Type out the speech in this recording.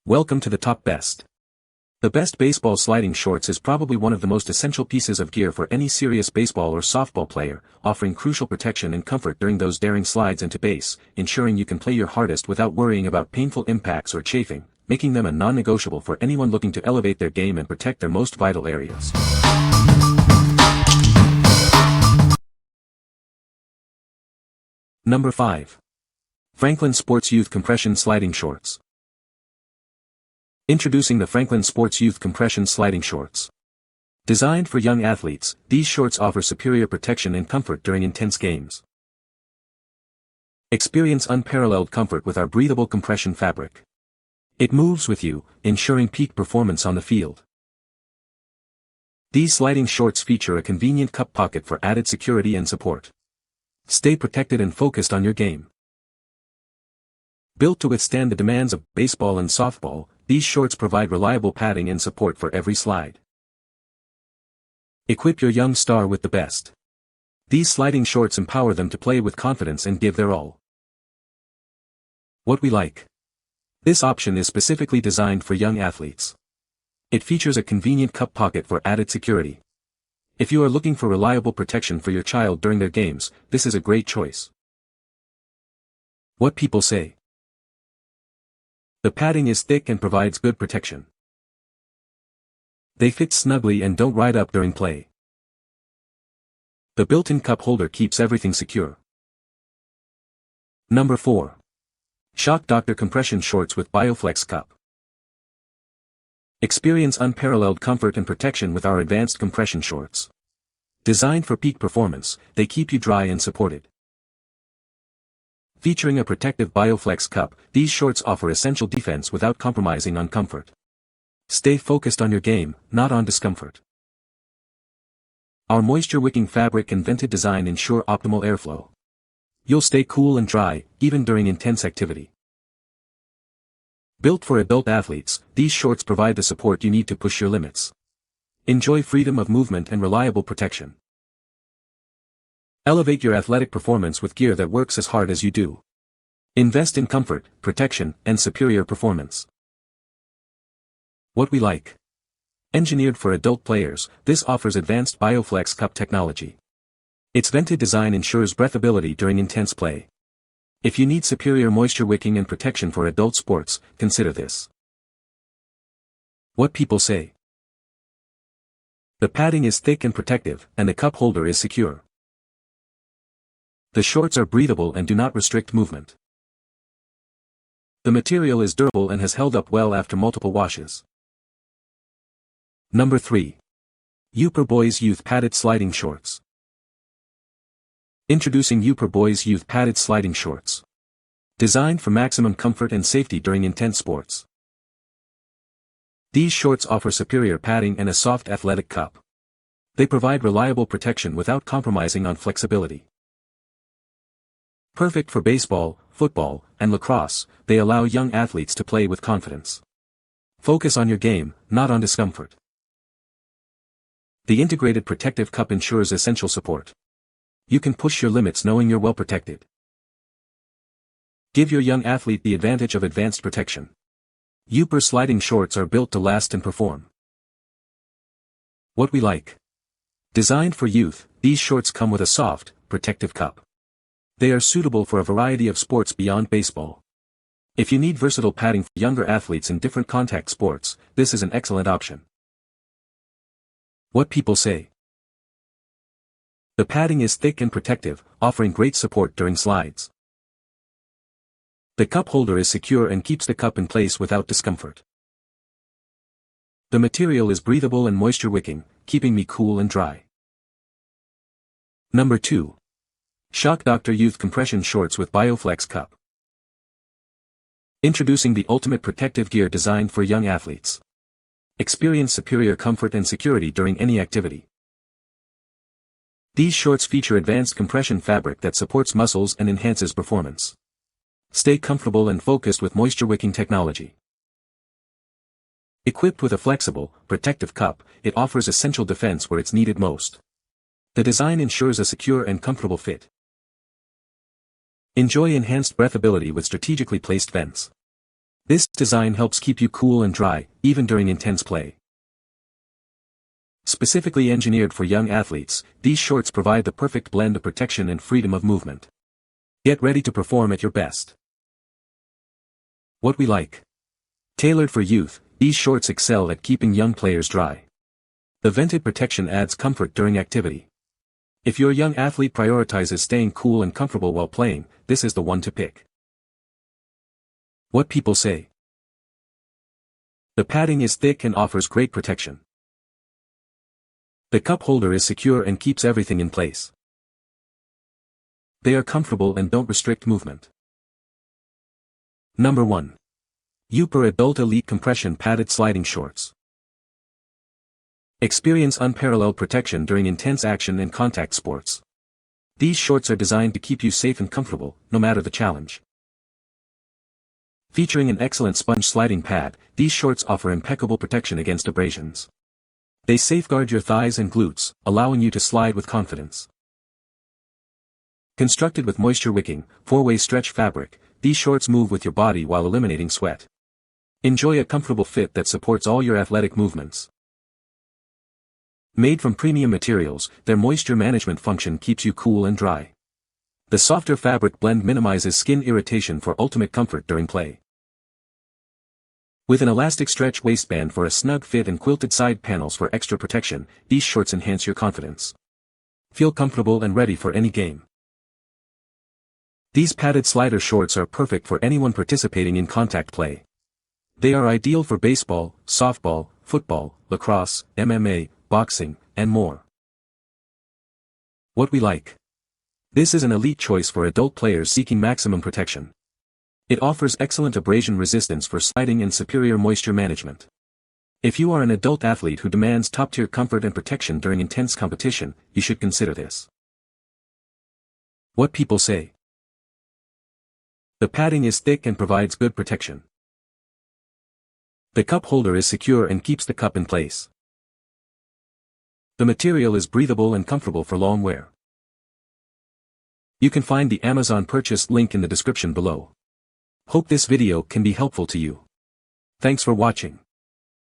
Welcome to the top best. The best baseball sliding shorts is probably one of the most essential pieces of gear for any serious baseball or softball player, offering crucial protection and comfort during those daring slides into base, ensuring you can play your hardest without worrying about painful impacts or chafing, making them a non-negotiable for anyone looking to elevate their game and protect their most vital areas. Number 5. Franklin Sports Youth Compression Sliding Shorts. Introducing the Franklin Sports Youth Compression Sliding Shorts. Designed for young athletes, these shorts offer superior protection and comfort during intense games. Experience unparalleled comfort with our breathable compression fabric. It moves with you, ensuring peak performance on the field. These sliding shorts feature a convenient cup pocket for added security and support. Stay protected and focused on your game. Built to withstand the demands of baseball and softball, these shorts provide reliable padding and support for every slide. Equip your young star with the best. These sliding shorts empower them to play with confidence and give their all. What we like. This option is specifically designed for young athletes. It features a convenient cup pocket for added security. If you are looking for reliable protection for your child during their games, this is a great choice. What people say. The padding is thick and provides good protection. They fit snugly and don't ride up during play. The built-in cup holder keeps everything secure. Number 4. Shock Doctor Compression Shorts with BioFlex Cup. Experience unparalleled comfort and protection with our advanced compression shorts. Designed for peak performance, they keep you dry and supported. Featuring a protective BioFlex cup, these shorts offer essential defense without compromising on comfort. Stay focused on your game, not on discomfort. Our moisture-wicking fabric and vented design ensure optimal airflow. You'll stay cool and dry, even during intense activity. Built for adult athletes, these shorts provide the support you need to push your limits. Enjoy freedom of movement and reliable protection. Elevate your athletic performance with gear that works as hard as you do. Invest in comfort, protection, and superior performance. What we like. Engineered for adult players, this offers advanced BioFlex cup technology. Its vented design ensures breathability during intense play. If you need superior moisture wicking and protection for adult sports, consider this. What people say. The padding is thick and protective, and the cup holder is secure. The shorts are breathable and do not restrict movement. The material is durable and has held up well after multiple washes. Number 3. Youper Boys Youth Padded Sliding Shorts. Introducing Youper Boys Youth Padded Sliding Shorts. Designed for maximum comfort and safety during intense sports. These shorts offer superior padding and a soft athletic cup. They provide reliable protection without compromising on flexibility. Perfect for baseball, football, and lacrosse, they allow young athletes to play with confidence. Focus on your game, not on discomfort. The integrated protective cup ensures essential support. You can push your limits knowing you're well protected. Give your young athlete the advantage of advanced protection. Youper sliding shorts are built to last and perform. What we like. Designed for youth, these shorts come with a soft, protective cup. They are suitable for a variety of sports beyond baseball. If you need versatile padding for younger athletes in different contact sports, this is an excellent option. What people say. The padding is thick and protective, offering great support during slides. The cup holder is secure and keeps the cup in place without discomfort. The material is breathable and moisture-wicking, keeping me cool and dry. Number 2. Shock Doctor Youth Compression Shorts with BioFlex Cup. Introducing the ultimate protective gear designed for young athletes. Experience superior comfort and security during any activity. These shorts feature advanced compression fabric that supports muscles and enhances performance. Stay comfortable and focused with moisture-wicking technology. Equipped with a flexible, protective cup, it offers essential defense where it's needed most. The design ensures a secure and comfortable fit. Enjoy enhanced breathability with strategically placed vents. This design helps keep you cool and dry, even during intense play. Specifically engineered for young athletes, these shorts provide the perfect blend of protection and freedom of movement. Get ready to perform at your best. What we like. Tailored for youth, these shorts excel at keeping young players dry. The vented protection adds comfort during activity. If your young athlete prioritizes staying cool and comfortable while playing, this is the one to pick. What people say. The padding is thick and offers great protection. The cup holder is secure and keeps everything in place. They are comfortable and don't restrict movement. Number 1. Youper Adult Elite Compression Padded Sliding Shorts. Experience unparalleled protection during intense action and contact sports. These shorts are designed to keep you safe and comfortable, no matter the challenge. Featuring an excellent sponge sliding pad, these shorts offer impeccable protection against abrasions. They safeguard your thighs and glutes, allowing you to slide with confidence. Constructed with moisture-wicking, 4-way stretch fabric, these shorts move with your body while eliminating sweat. Enjoy a comfortable fit that supports all your athletic movements. Made from premium materials, their moisture management function keeps you cool and dry. The softer fabric blend minimizes skin irritation for ultimate comfort during play. With an elastic stretch waistband for a snug fit and quilted side panels for extra protection, these shorts enhance your confidence. Feel comfortable and ready for any game. These padded slider shorts are perfect for anyone participating in contact play. They are ideal for baseball, softball, football, lacrosse, MMA, boxing, and more. What we like. This is an elite choice for adult players seeking maximum protection. It offers excellent abrasion resistance for sliding and superior moisture management. If you are an adult athlete who demands top-tier comfort and protection during intense competition, you should consider this. What people say. The padding is thick and provides good protection. The cup holder is secure and keeps the cup in place. The material is breathable and comfortable for long wear. You can find the Amazon purchase link in the description below. Hope this video can be helpful to you. Thanks for watching.